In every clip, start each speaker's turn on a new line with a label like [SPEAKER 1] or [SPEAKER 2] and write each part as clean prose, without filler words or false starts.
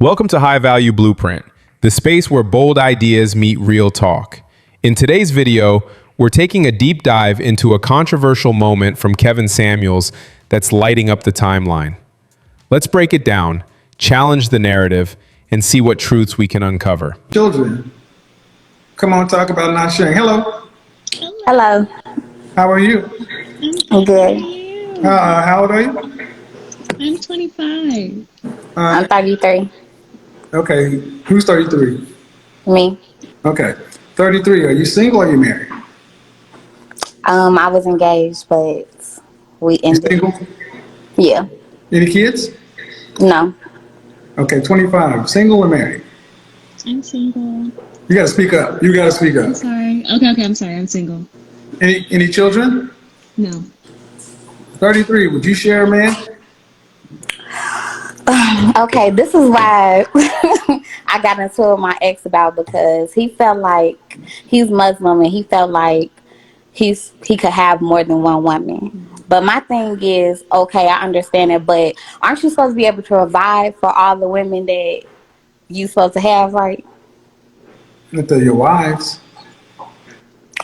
[SPEAKER 1] Welcome to High Value Blueprint, the space where bold ideas meet real talk. In today's video, we're taking a deep dive into a controversial moment from Kevin Samuels that's lighting up the timeline. Let's break it down, challenge the narrative, and see what truths we can uncover.
[SPEAKER 2] Children, come on, talk about not sharing. Hello.
[SPEAKER 3] Hello.
[SPEAKER 2] How are you?
[SPEAKER 3] I'm good.
[SPEAKER 2] How old are you?
[SPEAKER 4] I'm 25.
[SPEAKER 3] I'm 33.
[SPEAKER 2] Okay. Who's 33?
[SPEAKER 3] Me.
[SPEAKER 2] Okay. 33. Are you single or are you married?
[SPEAKER 3] I was engaged, but we
[SPEAKER 2] You
[SPEAKER 3] ended.
[SPEAKER 2] single?
[SPEAKER 3] Yeah.
[SPEAKER 2] Any kids?
[SPEAKER 3] No.
[SPEAKER 2] Okay. 25. Single or married?
[SPEAKER 4] I'm single.
[SPEAKER 2] You gotta speak up. You gotta speak
[SPEAKER 4] I'm
[SPEAKER 2] up.
[SPEAKER 4] sorry. Okay, I'm sorry. I'm single.
[SPEAKER 2] Any children?
[SPEAKER 4] No.
[SPEAKER 2] 33. Would you share a man?
[SPEAKER 3] Okay, this is why I got into it with my ex about, because he felt like he's Muslim and he felt like he could have more than one woman. But my thing is, okay, I understand it, but aren't you supposed to be able to provide for all the women that you supposed to have, right?
[SPEAKER 2] If they're your wives.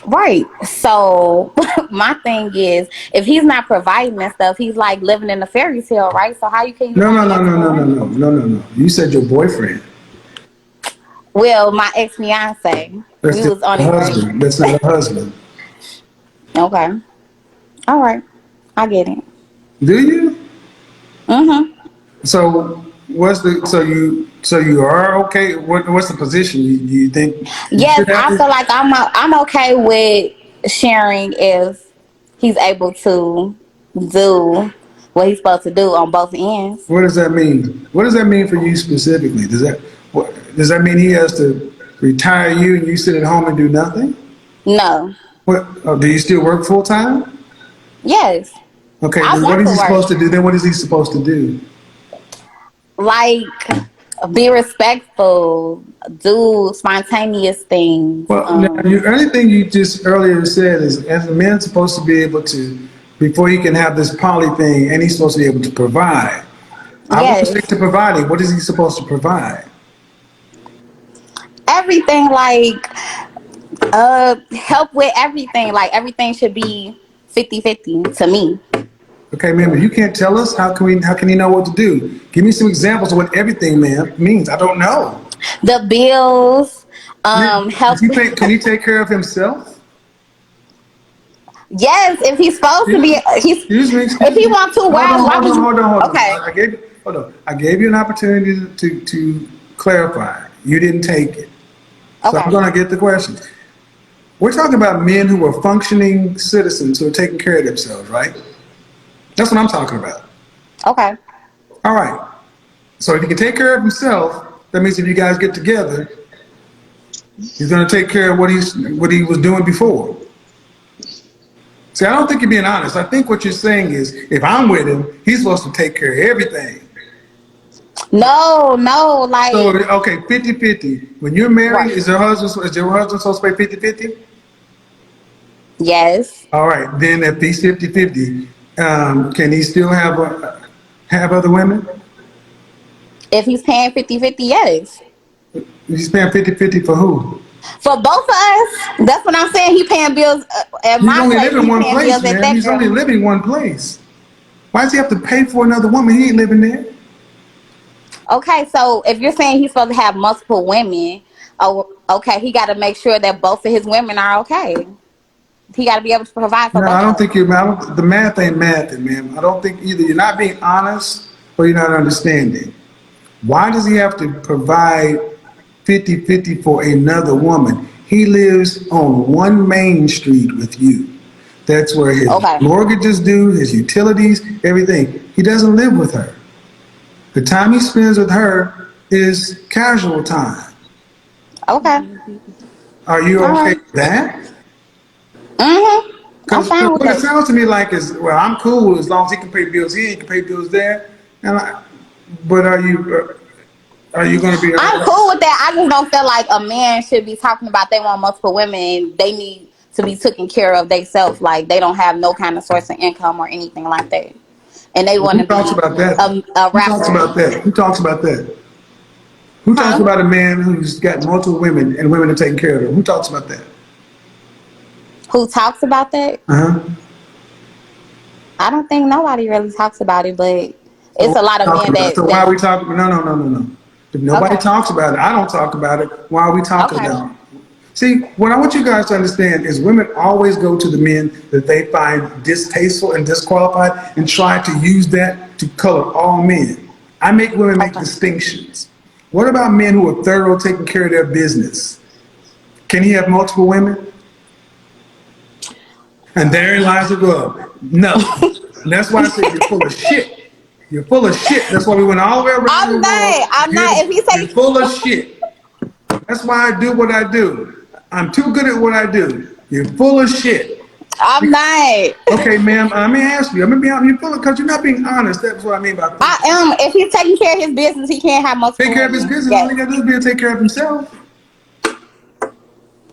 [SPEAKER 3] Right. So my thing is, if he's not providing and stuff, he's like living in a fairy tale, right? So how can you?
[SPEAKER 2] No. You said your boyfriend.
[SPEAKER 3] Well, my ex fiance.
[SPEAKER 2] That's
[SPEAKER 3] We
[SPEAKER 2] just
[SPEAKER 3] was on
[SPEAKER 2] a
[SPEAKER 3] it.
[SPEAKER 2] husband. That's not a husband.
[SPEAKER 3] Okay. All right. I get it.
[SPEAKER 2] Do you?
[SPEAKER 3] Mhm.
[SPEAKER 2] So so you are okay? What's the position? You think?
[SPEAKER 3] Yes, I feel like I'm okay with sharing if he's able to do what he's supposed to do on both ends.
[SPEAKER 2] What does that mean? What does that mean for you specifically? Does that mean he has to retire you and you sit at home and do nothing?
[SPEAKER 3] No.
[SPEAKER 2] What? Oh, do you still work full time?
[SPEAKER 3] Yes.
[SPEAKER 2] Okay.
[SPEAKER 3] I
[SPEAKER 2] Then what
[SPEAKER 3] want
[SPEAKER 2] is
[SPEAKER 3] to
[SPEAKER 2] he
[SPEAKER 3] work.
[SPEAKER 2] supposed to do? Then what is he supposed to do?
[SPEAKER 3] Like, be respectful, do spontaneous things.
[SPEAKER 2] Well, now, anything you just earlier said is, as a man supposed to be able to, before he can have this poly thing, and he's supposed to be able to provide. I want to stick
[SPEAKER 3] Yes.
[SPEAKER 2] to providing. What is he supposed to provide?
[SPEAKER 3] Everything, like, help with everything. Like, everything should be 50-50 to me.
[SPEAKER 2] Okay, man, if you can't tell us, how can you know what to do? Give me some examples of what everything, man, means. I don't know.
[SPEAKER 3] The bills, help.
[SPEAKER 2] Can he take care of himself?
[SPEAKER 3] Yes, if he's supposed to be,
[SPEAKER 2] Excuse me.
[SPEAKER 3] if he wants to, why would you?
[SPEAKER 2] Hold on.
[SPEAKER 3] Okay.
[SPEAKER 2] I gave you an opportunity to clarify. You didn't take it. So
[SPEAKER 3] Okay.
[SPEAKER 2] I'm going to get the questions. We're talking about men who are functioning citizens who are taking care of themselves, right? That's what I'm talking about.
[SPEAKER 3] Okay.
[SPEAKER 2] All right. So if he can take care of himself, that means if you guys get together, he's going to take care of what he was doing before. See, I don't think you're being honest. I think what you're saying is, if I'm with him, he's supposed to take care of everything.
[SPEAKER 3] No, like.
[SPEAKER 2] So, okay, 50-50. When you're married,
[SPEAKER 3] Right.
[SPEAKER 2] is your husband supposed to pay 50-50?
[SPEAKER 3] Yes.
[SPEAKER 2] All right. Then if he's 50-50, can he still have other women?
[SPEAKER 3] If he's paying 50-50, yes.
[SPEAKER 2] He's paying 50-50 for who?
[SPEAKER 3] For both of us, that's what I'm saying. He paying bills at
[SPEAKER 2] He's
[SPEAKER 3] my
[SPEAKER 2] only
[SPEAKER 3] place.
[SPEAKER 2] living
[SPEAKER 3] He
[SPEAKER 2] one
[SPEAKER 3] paying
[SPEAKER 2] place,
[SPEAKER 3] bills at
[SPEAKER 2] man.
[SPEAKER 3] that
[SPEAKER 2] He's only
[SPEAKER 3] girl.
[SPEAKER 2] living one place. Why does he have to pay for another woman? He ain't living there.
[SPEAKER 3] Okay, so if you're saying he's supposed to have multiple women, okay, he got to make sure that both of his women are okay. He got to be able to provide for
[SPEAKER 2] No,
[SPEAKER 3] both.
[SPEAKER 2] I don't think the math ain't mathing, man. I don't think either you're not being honest or you're not understanding. Why does he have to provide 50-50 for another woman? He lives on one main street with you. That's where his
[SPEAKER 3] Okay.
[SPEAKER 2] mortgages due, his utilities, everything. He doesn't live with her. The time he spends with her is casual time.
[SPEAKER 3] Okay.
[SPEAKER 2] Are you
[SPEAKER 3] All
[SPEAKER 2] okay
[SPEAKER 3] right.
[SPEAKER 2] with that?
[SPEAKER 3] I'm
[SPEAKER 2] Because
[SPEAKER 3] fine with
[SPEAKER 2] what it
[SPEAKER 3] that.
[SPEAKER 2] sounds to me like is, well, I'm cool as long as he can pay bills here, he can pay bills there. But are you going to be?
[SPEAKER 3] I'm cool with that. I just don't feel like a man should be talking about they want multiple women and they need to be taken care of themselves. Like they don't have no kind of source of income or anything like that. And they want
[SPEAKER 2] Who
[SPEAKER 3] to be
[SPEAKER 2] talks about that?
[SPEAKER 3] a
[SPEAKER 2] Who talks
[SPEAKER 3] rapper.
[SPEAKER 2] about that? Who talks about that? Who talks about a man who's got multiple women and women are taking care of him? Who talks about that?
[SPEAKER 3] Who talks about that?
[SPEAKER 2] Uh-huh.
[SPEAKER 3] I don't think nobody really talks about it, but it's a lot of men
[SPEAKER 2] So why are we talking? No. If nobody
[SPEAKER 3] Okay.
[SPEAKER 2] talks about it, I don't talk about it. Why are we talking
[SPEAKER 3] Okay.
[SPEAKER 2] about it? See, what I want you guys to understand is women always go to the men that they find distasteful and disqualified and try to use that to color all men. I make women make
[SPEAKER 3] Okay.
[SPEAKER 2] distinctions. What about men who are thorough, taking care of their business? Can he have multiple women? And therein lies the rub. No. And that's why I said you're full of shit. You're full of shit. That's why we went all the way around
[SPEAKER 3] I'm
[SPEAKER 2] the world.
[SPEAKER 3] not. If he
[SPEAKER 2] You're
[SPEAKER 3] say
[SPEAKER 2] full of shit. That's why I do what I do. I'm too good at what I do. You're full of shit.
[SPEAKER 3] I'm not.
[SPEAKER 2] Okay, ma'am, let me ask you. I'm gonna be honest. You're full of, because you're not being honest. That's what I mean by
[SPEAKER 3] I am. If he's taking care of his business, he can't have multiple.
[SPEAKER 2] take care of his
[SPEAKER 3] women.
[SPEAKER 2] business.
[SPEAKER 3] Yes.
[SPEAKER 2] All he gotta do is be able to take care of himself.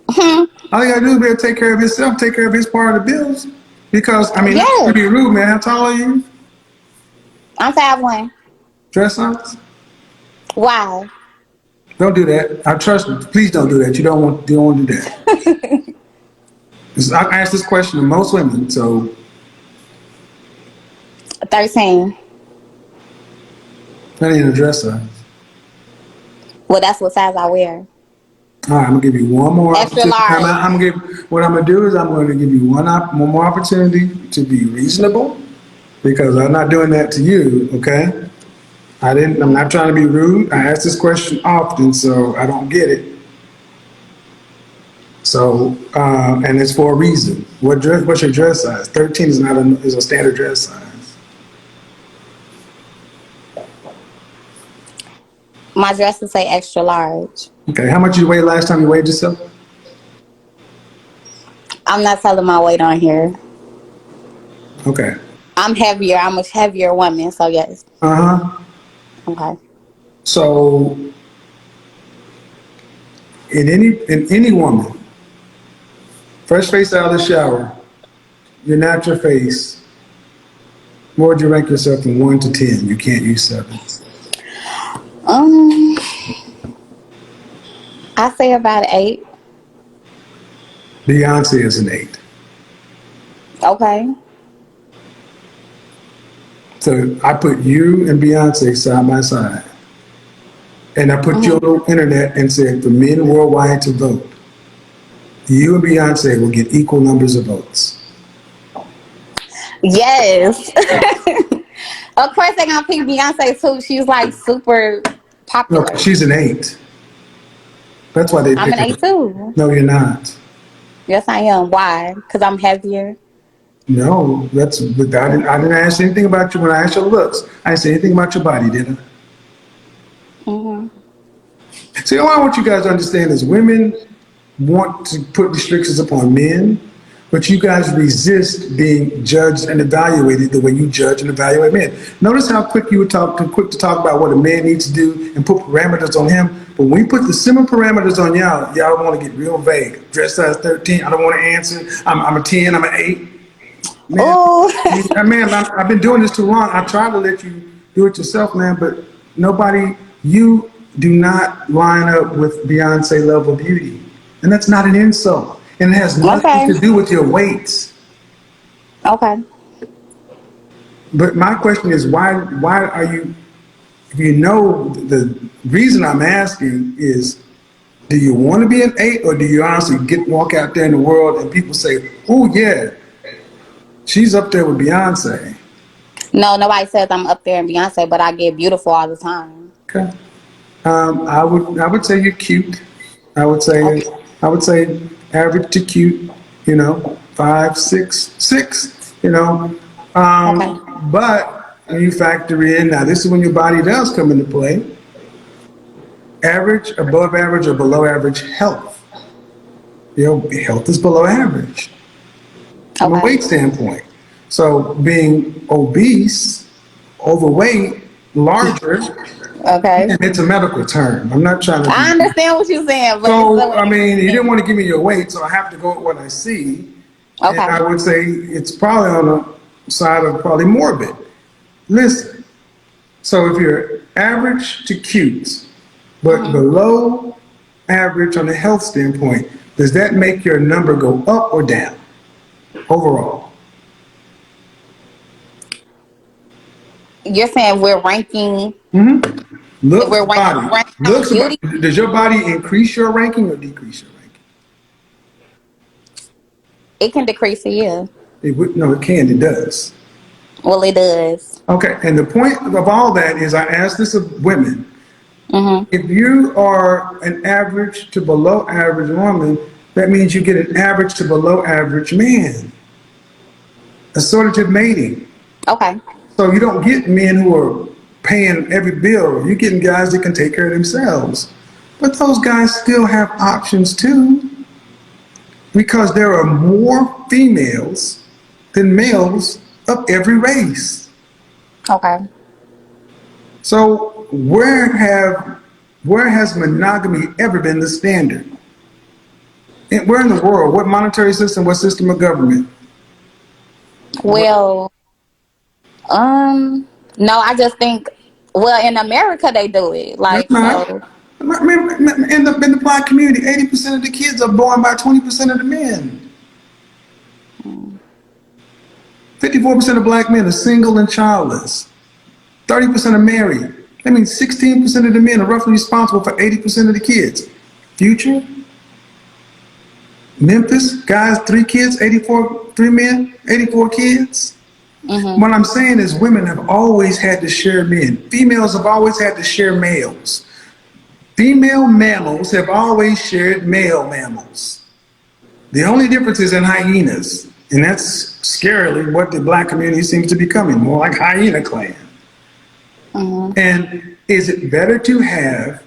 [SPEAKER 2] All he gotta do is be able to take care of himself, take care of his part of the bills. Because, I mean,
[SPEAKER 3] Yes.
[SPEAKER 2] to be rude, man. How tall are you?
[SPEAKER 3] I'm 5'1".
[SPEAKER 2] Dress size?
[SPEAKER 3] Why?
[SPEAKER 2] Don't do that. I trust me. Please don't do that. You don't want to do that. I ask this question to most women, so
[SPEAKER 3] 13.
[SPEAKER 2] that ain't a dress size.
[SPEAKER 3] Well, that's what size I wear.
[SPEAKER 2] All right, I'm gonna give you one more
[SPEAKER 3] Extra
[SPEAKER 2] opportunity.
[SPEAKER 3] large.
[SPEAKER 2] What I'm gonna do is I'm gonna give you one more opportunity to be reasonable, because I'm not doing that to you. Okay? I'm not trying to be rude. I ask this question often, so I don't get it. So, and it's for a reason. What's your dress size? 13 is a standard dress size.
[SPEAKER 3] My dresses say extra large.
[SPEAKER 2] Okay, how much did you weigh last time you weighed yourself?
[SPEAKER 3] I'm not telling my weight on here.
[SPEAKER 2] Okay.
[SPEAKER 3] I'm heavier. I'm a heavier woman, so yes.
[SPEAKER 2] Uh-huh.
[SPEAKER 3] Okay.
[SPEAKER 2] So, in any woman, fresh face out of the shower, your natural face, what would you rank yourself from 1 to 10? You can't use 7.
[SPEAKER 3] I say about 8.
[SPEAKER 2] Beyonce is an 8.
[SPEAKER 3] Okay.
[SPEAKER 2] So I put you and Beyonce side by side. And I put you on the internet and said for men worldwide to vote, you and Beyonce will get equal numbers of votes.
[SPEAKER 3] Yes. Of course, they're gonna pick Beyonce too. She's like super
[SPEAKER 2] No,
[SPEAKER 3] popular.
[SPEAKER 2] she's an 8. That's why they
[SPEAKER 3] I'm
[SPEAKER 2] pick
[SPEAKER 3] an
[SPEAKER 2] her.
[SPEAKER 3] 8 too.
[SPEAKER 2] No, you're not.
[SPEAKER 3] Yes, I am. Why? Because I'm heavier.
[SPEAKER 2] No, I didn't ask anything about you when I asked your looks. I didn't say anything about your body, did I? See, all I want you guys to understand is women want to put restrictions upon men, but you guys resist being judged and evaluated the way you judge and evaluate men. Notice how quick you would quick to talk about what a man needs to do and put parameters on him. But when we put the similar parameters on y'all want to get real vague. Dress size 13, I don't want to answer. I'm a 10, I'm an 8. Man, I've been doing this too long. I try to let you do it yourself, man, but you do not line up with Beyonce level beauty. And that's not an insult. And it has nothing to do with your weight.
[SPEAKER 3] Okay.
[SPEAKER 2] But my question is, why are you, if you know, the reason I'm asking is, do you want to be an 8, or do you honestly walk out there in the world and people say, oh yeah, she's up there with Beyonce?
[SPEAKER 3] No, nobody says I'm up there in Beyonce, but I get beautiful all the time.
[SPEAKER 2] Okay. I would say you're cute. I would say average to cute. 5, 6, 6. But when you factor in, now this is when your body does come into play. Average, above average, or below average health. Health is below average from a weight standpoint. So being obese, overweight, larger.
[SPEAKER 3] Okay.
[SPEAKER 2] And it's a medical term. I'm not trying to.
[SPEAKER 3] I understand what you're saying. But
[SPEAKER 2] So, I mean, you didn't want to give me your weight, so I have to go with what I see.
[SPEAKER 3] Okay.
[SPEAKER 2] And I would say it's probably on the side of probably morbid. Listen, so if you're average to cute, but below average on the health standpoint, does that make your number go up or down overall?
[SPEAKER 3] You're saying we're ranking.
[SPEAKER 2] Looks,
[SPEAKER 3] We're
[SPEAKER 2] body.
[SPEAKER 3] ranking beauty.
[SPEAKER 2] Does your body increase your ranking or decrease your ranking?
[SPEAKER 3] It can decrease a year.
[SPEAKER 2] No, it can. It does.
[SPEAKER 3] Well, it does.
[SPEAKER 2] Okay, and the point of all that is I asked this of women. If you are an average to below average woman, that means you get an average to below average man. Assortative mating.
[SPEAKER 3] Okay.
[SPEAKER 2] So you don't get men who are paying every bill. You're getting guys that can take care of themselves. But those guys still have options too, because there are more females than males of every race.
[SPEAKER 3] Okay.
[SPEAKER 2] So where has monogamy ever been the standard? And where in the world? What monetary system? What system of government?
[SPEAKER 3] Well, no, I just think, well, in America they do it.
[SPEAKER 2] That's
[SPEAKER 3] Like,
[SPEAKER 2] not.
[SPEAKER 3] so,
[SPEAKER 2] In the black community, 80% of the kids are born by 20% of the men. 54% of black men are single and childless. 30% are married. That means 16% of the men are roughly responsible for 80% of the kids. Future, Memphis, guys, 3 kids, 3 men, 84 kids. What I'm saying is women have always had to share men. Females have always had to share males. Female mammals have always shared male mammals. The only difference is in hyenas, and that's scarily what the black community seems to be becoming, more like hyena clan. And is it better to have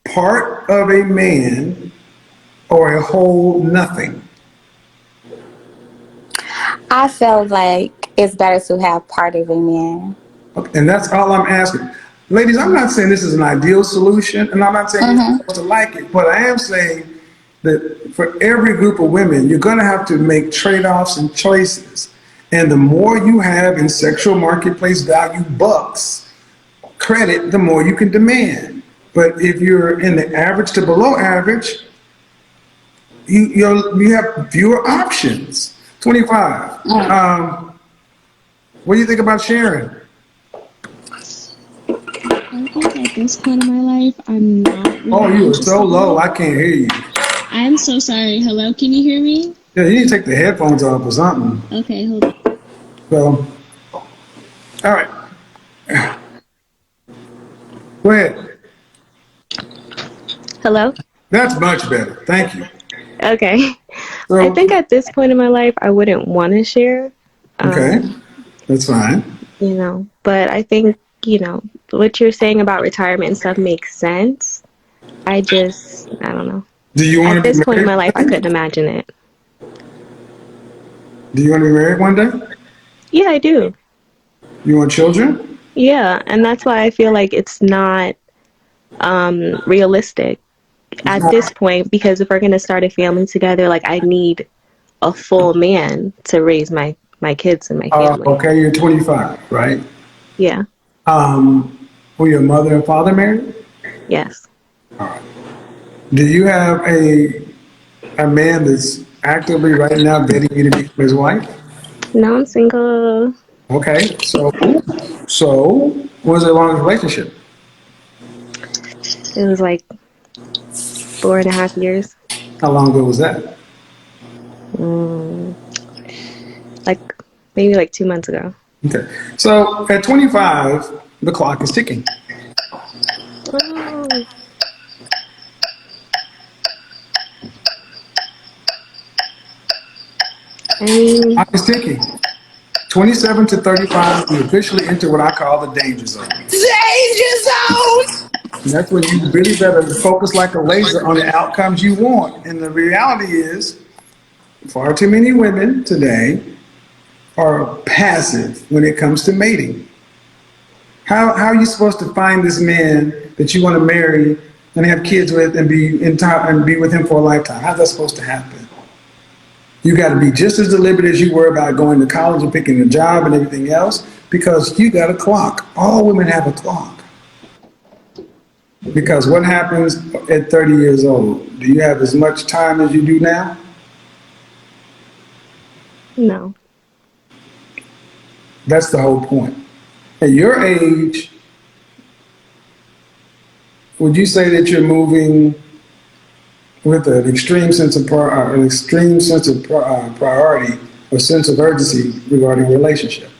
[SPEAKER 2] part of a man or a whole nothing?
[SPEAKER 3] I feel like it's better to have part of a man.
[SPEAKER 2] Okay, and that's all I'm asking. Ladies, I'm not saying this is an ideal solution, and I'm not saying you're supposed to like it, but I am saying that for every group of women, you're going to have to make trade-offs and choices. And the more you have in sexual marketplace value bucks, credit, the more you can demand. But if you're in the average to below average, you have fewer options. 25. What do you think about sharing?
[SPEAKER 4] I think at this point in my life, I'm not really
[SPEAKER 2] Oh, you are so
[SPEAKER 4] interested.
[SPEAKER 2] low, I can't hear you.
[SPEAKER 4] I'm so sorry. Hello, can you hear me?
[SPEAKER 2] Yeah, you need to take the headphones off or something.
[SPEAKER 4] Okay, hold on.
[SPEAKER 2] So, all right. Go ahead.
[SPEAKER 5] Hello?
[SPEAKER 2] That's much better. Thank you.
[SPEAKER 5] Okay.
[SPEAKER 2] So,
[SPEAKER 5] I think at this point in my life, I wouldn't want to share.
[SPEAKER 2] Okay, that's fine.
[SPEAKER 5] You know, but I think, you know, what you're saying about retirement and stuff makes sense. I don't know.
[SPEAKER 2] Do you want
[SPEAKER 5] At
[SPEAKER 2] to be
[SPEAKER 5] this point in
[SPEAKER 2] married?
[SPEAKER 5] my life, I couldn't imagine it.
[SPEAKER 2] Do you want to be married one day?
[SPEAKER 5] Yeah, I do.
[SPEAKER 2] You want children?
[SPEAKER 5] Yeah, and that's why I feel like it's not realistic at this point, because if we're going to start a family together, like I need a full man to raise my kids and my family.
[SPEAKER 2] Okay, you're 25, right?
[SPEAKER 5] Yeah.
[SPEAKER 2] Were your mother and father married?
[SPEAKER 5] Yes.
[SPEAKER 2] All right. Do you have a man that's actively right now dating you to be his wife?
[SPEAKER 5] No, I'm single.
[SPEAKER 2] Okay, so was it a long relationship?
[SPEAKER 5] It was like 4.5 years.
[SPEAKER 2] How long ago was that?
[SPEAKER 5] Like maybe like 2 months ago.
[SPEAKER 2] Okay, so at 25, the clock is ticking.
[SPEAKER 5] Oh. I mean,
[SPEAKER 2] Clock is ticking. 27 to 35, you officially enter what I call the danger zone.
[SPEAKER 3] Danger zone!
[SPEAKER 2] And that's when you really better focus like a laser on the outcomes you want. And the reality is, far too many women today are passive when it comes to mating. How are you supposed to find this man that you want to marry and have kids with and be with him for a lifetime? How's that supposed to happen? You got to be just as deliberate as you were about going to college and picking a job and everything else, because you got a clock. All women have a clock. Because what happens at 30 years old? Do you have as much time as you do now?
[SPEAKER 5] No.
[SPEAKER 2] That's the whole point. At your age, would you say that you're moving with an extreme sense of priority or sense of urgency regarding relationship?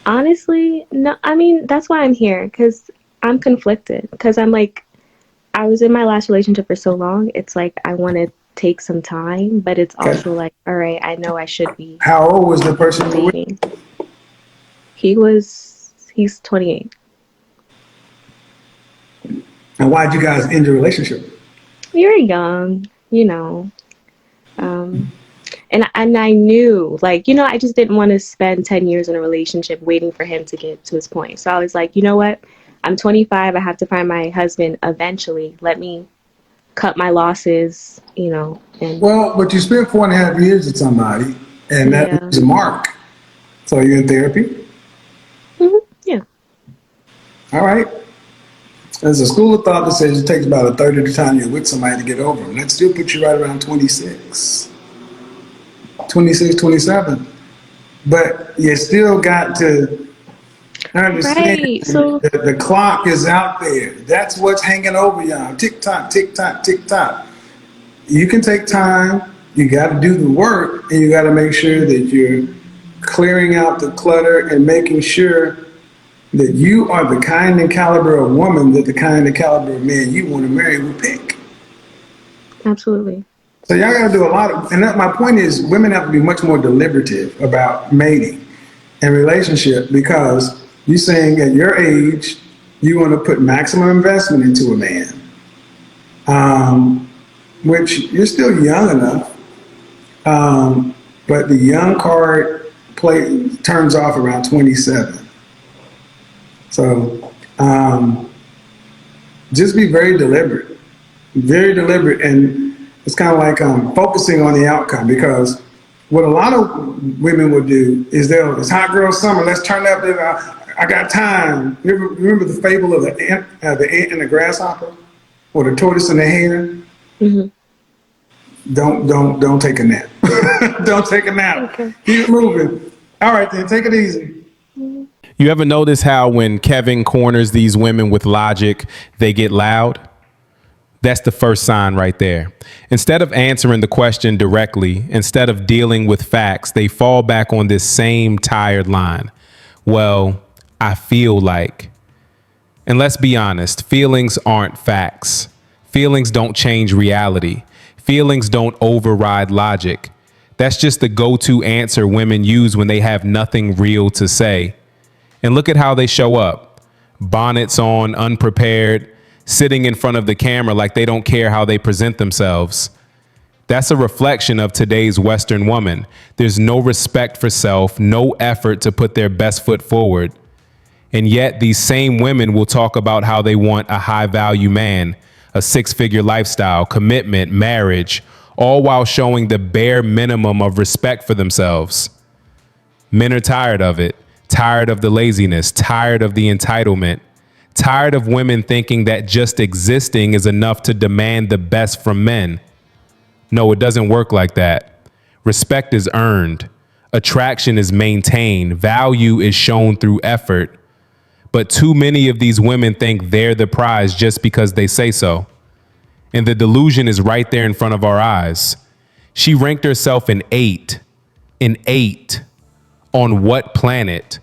[SPEAKER 5] Honestly, no. I mean, that's why I'm here, because I'm conflicted. Because I'm like, I was in my last relationship for so long. It's like I want to take some time, but it's
[SPEAKER 2] Okay.
[SPEAKER 5] also like, all right, I know I should be
[SPEAKER 2] How old was the person you were with?
[SPEAKER 5] dating. He's 28.
[SPEAKER 2] And why'd you guys end your relationship?
[SPEAKER 5] You're young, you know. And I knew, like, you know, I just didn't want to spend 10 years in a relationship waiting for him to get to his point. So I was like, you know what? I'm 25. I have to find my husband eventually. Let me cut my losses, you know. And
[SPEAKER 2] Well, but you spent 4.5 years with somebody, and that
[SPEAKER 5] yeah.
[SPEAKER 2] leaves a mark. So you're in therapy?
[SPEAKER 5] Yeah.
[SPEAKER 2] All right. There's a school of thought that says it takes about a third of the time you're with somebody to get over them. That still puts you right around 26, 27. But you still got to understand
[SPEAKER 5] Right. So
[SPEAKER 2] that the clock is out there. That's what's hanging over y'all. Tick tock, tick tock, tick tock. You can take time. You got to do the work, and you got to make sure that you're clearing out the clutter and making sure that you are the kind and caliber of woman that the kind and caliber of man you want to marry will pick.
[SPEAKER 5] absolutely.
[SPEAKER 2] So y'all got to do a lot of, and my point is, women have to be much more deliberative about mating and relationship, because you're saying at your age you want to put maximum investment into a man, which you're still young enough, but the young card turns off around 27. So just be very deliberate, and it's kind of like focusing on the outcome, because what a lot of women will do is it's hot girl summer, let's turn up, I got time. You remember the fable of the ant and the grasshopper, or the tortoise and the hare? Don't take a nap. Don't take a nap.
[SPEAKER 5] Okay.
[SPEAKER 2] Keep moving. All right, then, take it easy.
[SPEAKER 1] You ever notice how when Kevin corners these women with logic, they get loud? That's the first sign right there. Instead of answering the question directly, instead of dealing with facts, they fall back on this same tired line. Well, I feel like. And let's be honest, feelings aren't facts. Feelings don't change reality. Feelings don't override logic. That's just the go-to answer women use when they have nothing real to say. And look at how they show up. Bonnets on, unprepared, sitting in front of the camera like they don't care how they present themselves. That's a reflection of today's Western woman. There's no respect for self, no effort to put their best foot forward. And yet these same women will talk about how they want a high-value man, a six-figure lifestyle, commitment, marriage, all while showing the bare minimum of respect for themselves. Men are tired of it. Tired of the laziness, tired of the entitlement, tired of women thinking that just existing is enough to demand the best from men. No, it doesn't work like that. Respect is earned. Attraction is maintained. Value is shown through effort. But too many of these women think they're the prize just because they say so. And the delusion is right there in front of our eyes. She ranked herself an 8. An 8. On what planet?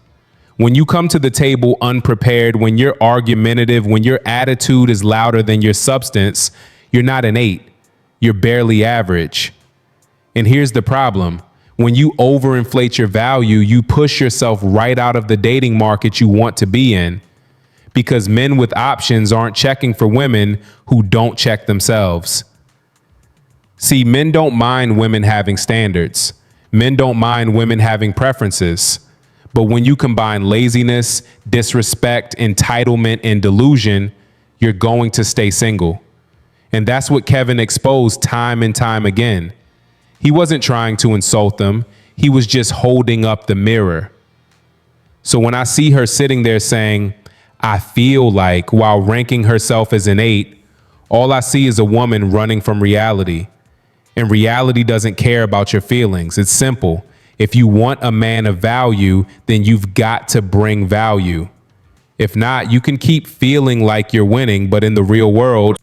[SPEAKER 1] When you come to the table unprepared, when you're argumentative, when your attitude is louder than your substance, you're not an 8. You're barely average. And here's the problem. When you overinflate your value, you push yourself right out of the dating market you want to be in, because men with options aren't checking for women who don't check themselves. See, men don't mind women having standards. Men don't mind women having preferences. But when you combine laziness, disrespect, entitlement, and delusion, you're going to stay single. And that's what Kevin exposed time and time again. He wasn't trying to insult them. He was just holding up the mirror. So when I see her sitting there saying, I feel like, while ranking herself as an 8, all I see is a woman running from reality. And reality doesn't care about your feelings. It's simple. If you want a man of value, then you've got to bring value. If not, you can keep feeling like you're winning, but in the real world,